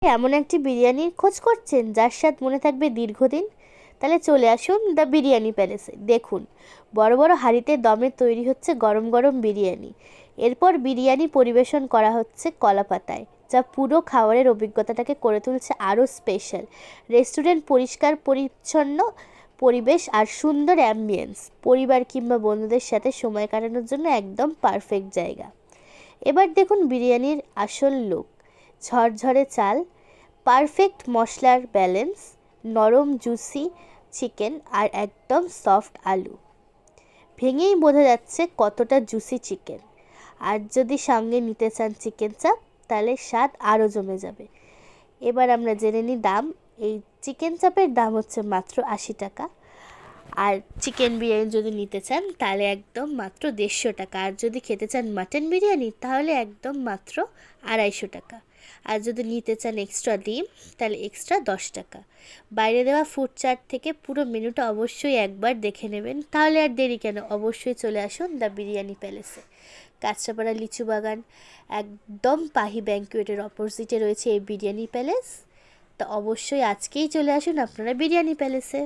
এমন একটি বিরিয়ানির খোঁজ করছেন যার স্বাদ মনে থাকবে দীর্ঘদিন? তাহলে চলে আসুন দ্য বিরিয়ানি প্যালেসে। দেখুন, বড় বড় হাঁড়িতে দমে তৈরি হচ্ছে গরম গরম বিরিয়ানি। এরপর বিরিয়ানি পরিবেশন করা হচ্ছে কলাপাতায়, যা পুরো খাবারের অভিজ্ঞতাটাকে করে তুলছে আরও স্পেশাল। রেস্টুরেন্ট পরিষ্কার পরিচ্ছন্ন পরিবেশ আর সুন্দর অ্যাম্বিয়েন্স পরিবার কিংবা বন্ধুদের সাথে সময় কাটানোর জন্য একদম পারফেক্ট জায়গা। এবার দেখুন বিরিয়ানির আসল লুক। ঝরঝরে চাল, পারফেক্ট মশলার ব্যালেন্স, নরম জুসি চিকেন আর একদম সফট আলু। ভেঙেই বোঝা যাচ্ছে কতটা জুসি চিকেন। আর যদি সঙ্গে নিতে চান চিকেন চাপ, তাহলে স্বাদ আরও জমে যাবে। এবার আমরা জেনে নিই দাম। এই চিকেন চাপের দাম হচ্ছে মাত্র 80 টাকা। আর চিকেন বিরিয়ানি যদি নিতে চান তাহলে একদম মাত্র 150 টাকা। আর যদি খেতে চান মাটন বিরিয়ানি তাহলে একদম মাত্র 250 টাকা। আর যদি নিতে চান এক্সট্রা ডিম তাহলে এক্সট্রা 10 টাকা। বাইরে দেওয়া ফুড চার্ট থেকে পুরো মেনুটা অবশ্যই একবার দেখে নেবেন। তাহলে আর দেরি কেন, অবশ্যই চলে আসুন দ্য বিরিয়ানি প্যালেসে। কাঁচরাপাড়া লিচু বাগান, একদম পাহি ব্যাংকুয়েটের অপোজিটে রয়েছে এই বিরিয়ানি প্যালেস। তো অবশ্যই আজকেই চলে আসুন আপনারা বিরিয়ানি প্যালেসে।